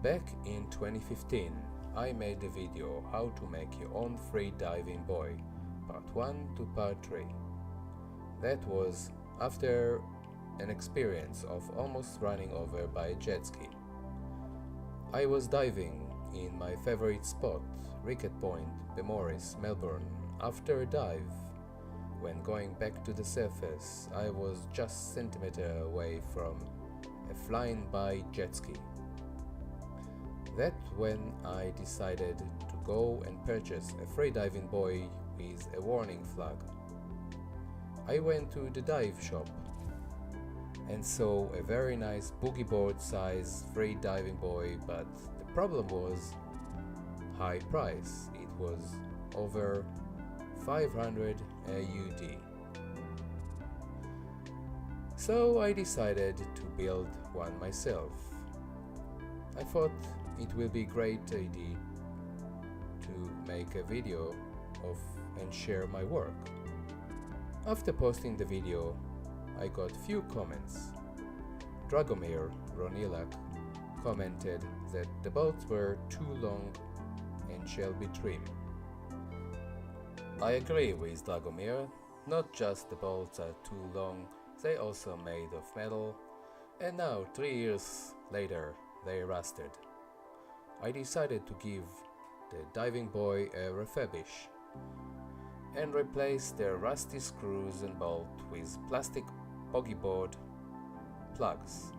Back in 2015, I made a video how to make your own freediving buoy, part 1 to part 3. That was after an experience of almost running over by a jet ski. I was diving in my favorite spot, Ricket Point, Beaumaris, Melbourne. After a dive, when going back to the surface, I was just centimeter away from a flying by jet ski. That's when I decided to go and purchase a freediving buoy with a warning flag. I went to the dive shop and saw a very nice boogie board size freediving buoy, but the problem was high price. It was over 500 AUD. So I decided to build one myself. I thought it will be a great idea to make a video of and share my work. After posting the video, I got few comments. Dragomir Ronilak commented that the bolts were too long and shall be trimmed. I agree with Dragomir, not just the bolts are too long, they also made of metal, and now 3 years later they rusted. I decided to give the diving buoy a refurbish and replace the rusty screws and bolt with plastic boogie board plugs.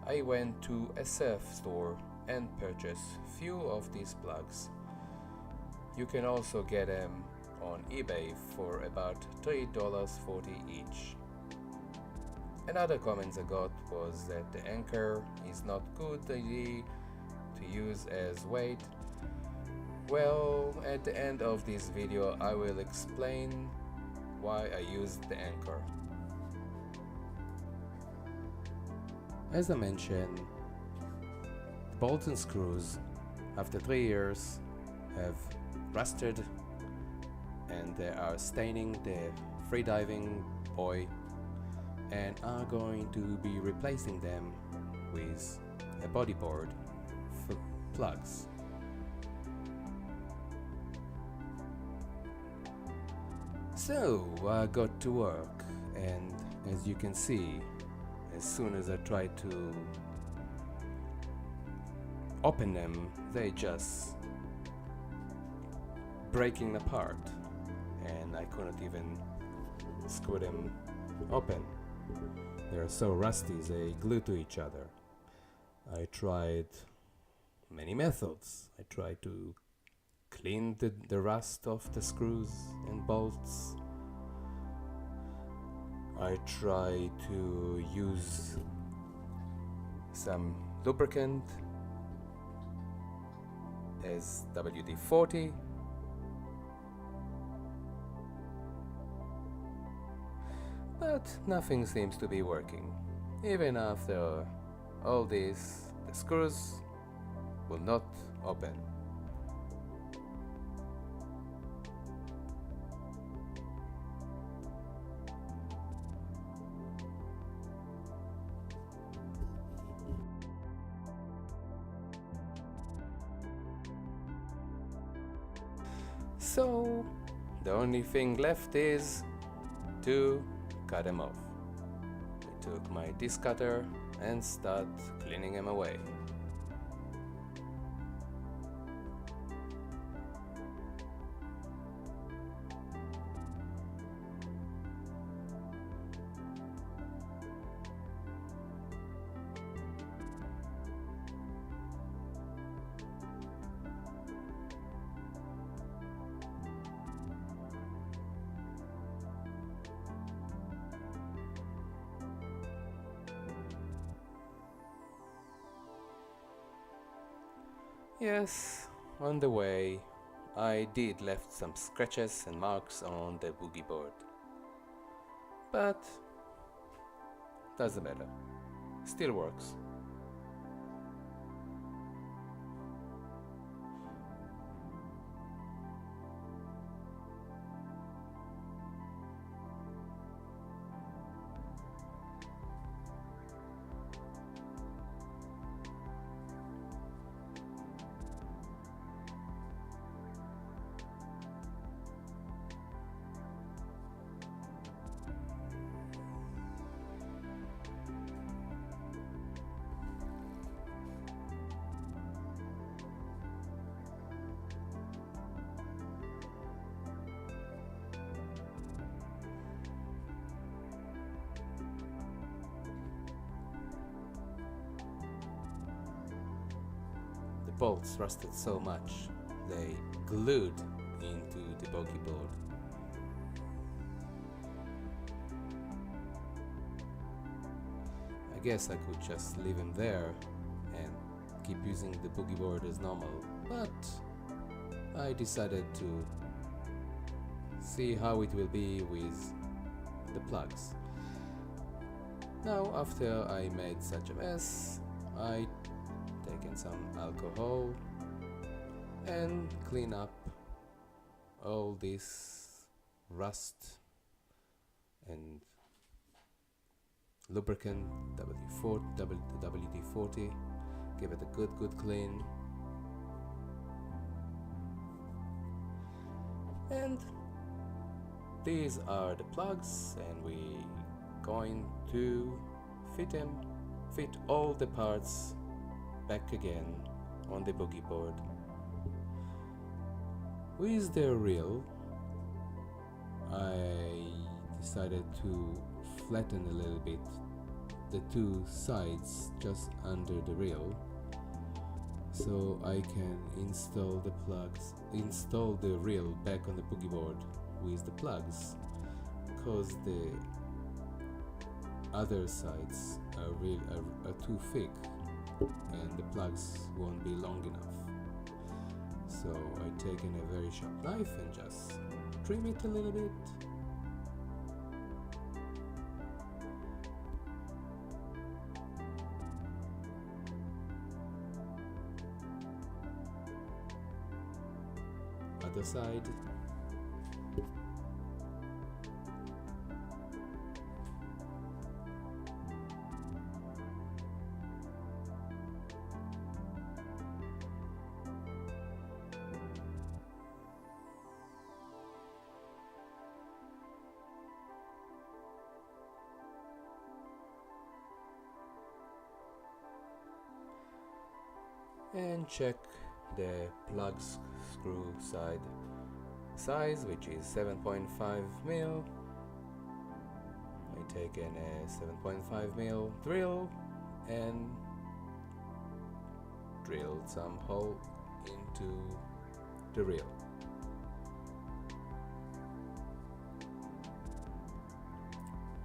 I went to a surf store and purchased few of these plugs. You can also get them on eBay for about $3.40 each. Another comment I got was that the anchor is not good idea to use as weight. Well, at the end of this video I will explain why I used the anchor. As I mentioned, the bolts and screws after 3 years have rusted and they are staining the freediving buoy, and are going to be replacing them with a bodyboard for plugs. So I got to work, and as you can see, as soon as I tried to open them, they just breaking apart, and I couldn't even screw them open. They're so rusty, they glue to each other. I tried many methods. I tried to clean the rust off the screws and bolts. I tried to use some lubricant as WD-40. But nothing seems to be working. Even after all this, the screws will not open. So the only thing left is to cut them off. I took my disc cutter and start cleaning them away. Yes, on the way I did left some scratches and marks on the boogie board, but doesn't matter, still works. bolts rusted so much they glued into the bogey board. I guess I could just leave him there and keep using the boogie board as normal, but I decided to see how it will be with the plugs. Now, after I made such a mess, I taken some alcohol and clean up all this rust and lubricant WD-40, give it a good clean, and these are the plugs, and we going to fit all the parts back again on the boogie board. With the reel, I decided to flatten a little bit the two sides just under the reel, so I can install the reel back on the boogie board with the plugs, because the other sides are too thick and the plugs won't be long enough. So I've taken a very sharp knife and just trim it a little bit. Other side. And check the plug screw size, which is 7.5 mil. I taken a 7.5 mil drill and drilled some hole into the reel.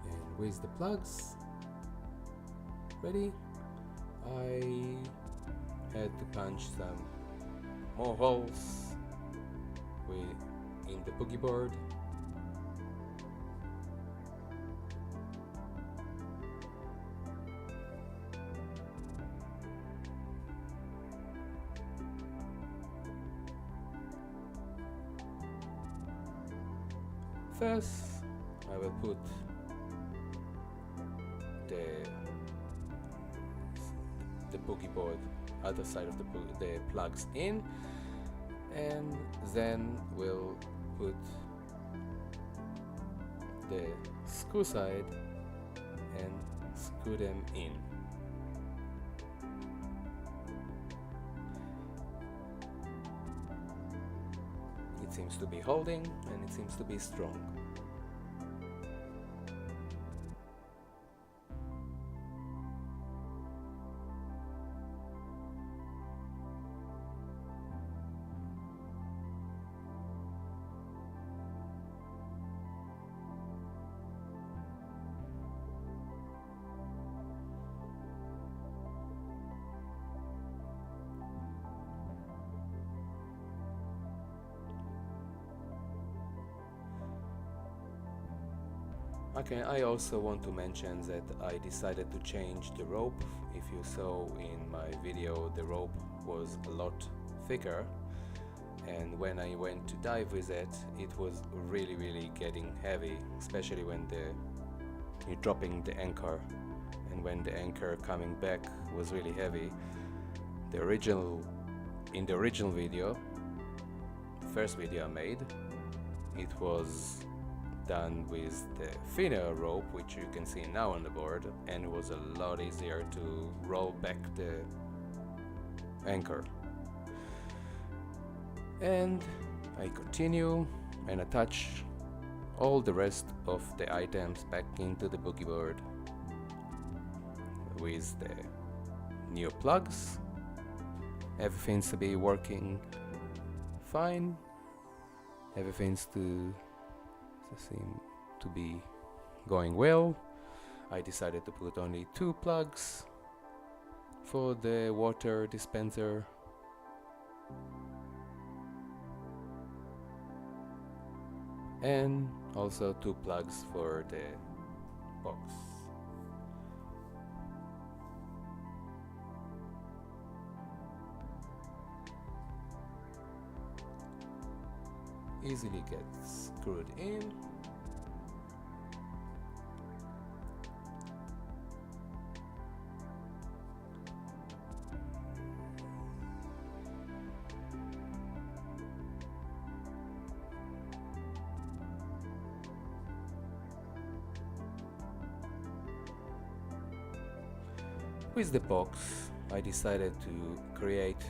And with the plugs ready, I had to punch some more holes in the boogie board. First, I will put the boogie board other side of the plugs in, and then we'll put the screw side and screw them in. It seems to be holding and it seems to be strong. Okay, I also want to mention that I decided to change the rope. If you saw in my video, the rope was a lot thicker, and when I went to dive with it, it was really getting heavy, especially when you're dropping the anchor, and when the anchor coming back was really heavy. In the original video, the first video I made, it was done with the thinner rope, which you can see now on the board, and it was a lot easier to roll back the anchor. And I continue and attach all the rest of the items back into the boogie board with the new plugs everything's to be working fine. Everything's to seem to be going well. I decided to put only 2 plugs for the water dispenser. And also 2 plugs for the box. Easily gets screwed in. With the box, I decided to create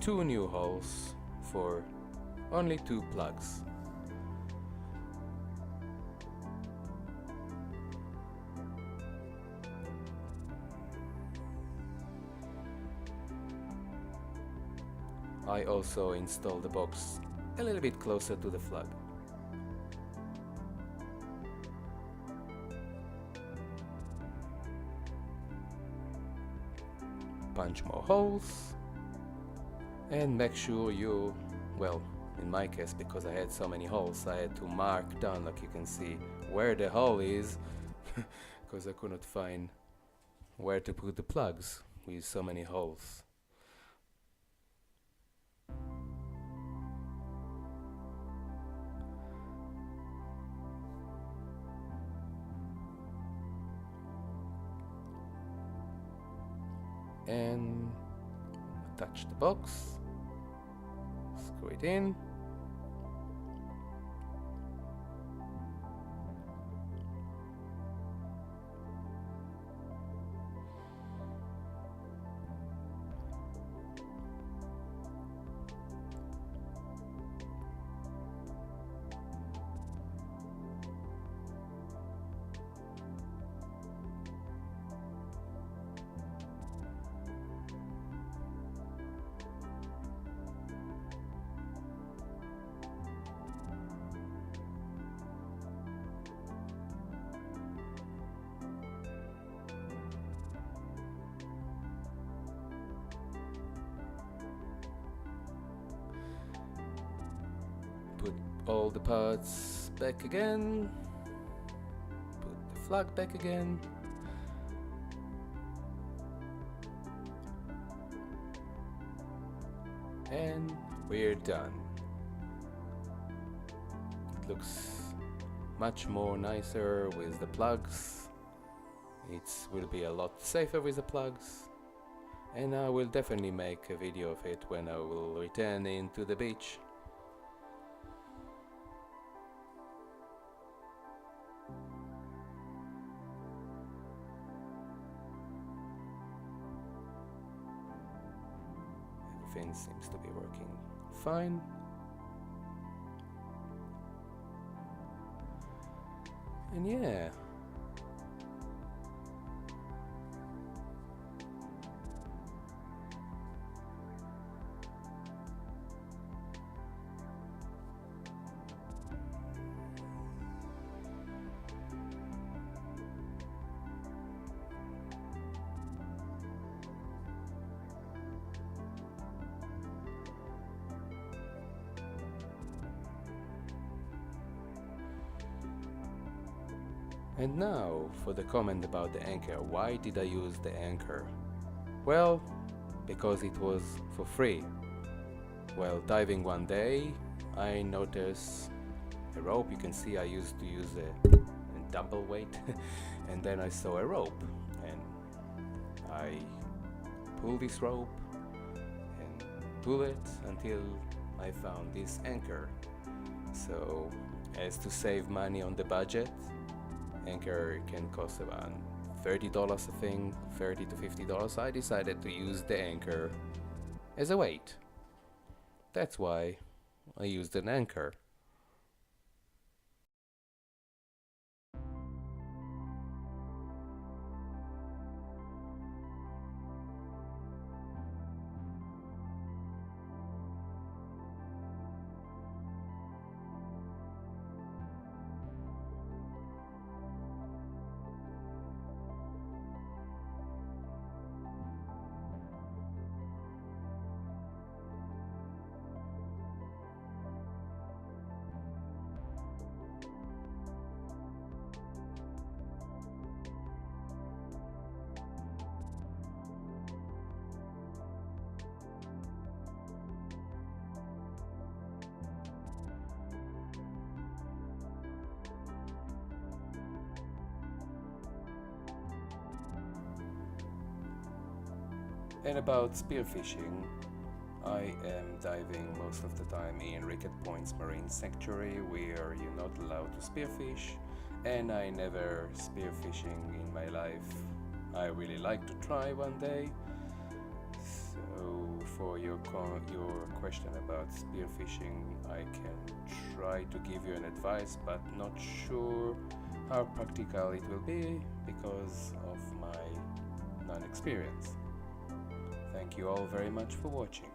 2 new holes for only 2 plugs. I also installed the box a little bit closer to the flood. Punch more holes and make sure you, well, in my case, because I had so many holes, I had to mark down, like you can see, where the hole is because I couldn't find where to put the plugs with so many holes. And attach the box, screw it in, put all the parts back again, put the flag back again, and we're done. It looks much more nicer with the plugs. It will be a lot safer with the plugs, and I will definitely make a video of it when I will return into the beach. Everything seems to be working fine. And yeah, and now for the comment about the anchor. Why did I use the anchor? Well, because it was for free. While diving one day, I noticed a rope. You can see I used to use a dumbbell weight and then I saw a rope and I pulled this rope and pull it until I found this anchor. So as to save money on the budget, anchor can cost around $30, I think, $30 to $50. I decided to use the anchor as a weight. That's why I used an anchor. And about spearfishing, I am diving most of the time in Rickett Point's Marine Sanctuary, where you're not allowed to spearfish, and I never spearfishing in my life. I really like to try one day. So for your question about spearfishing, I can try to give you an advice, but not sure how practical it will be because of my non-experience. Thank you all very much for watching.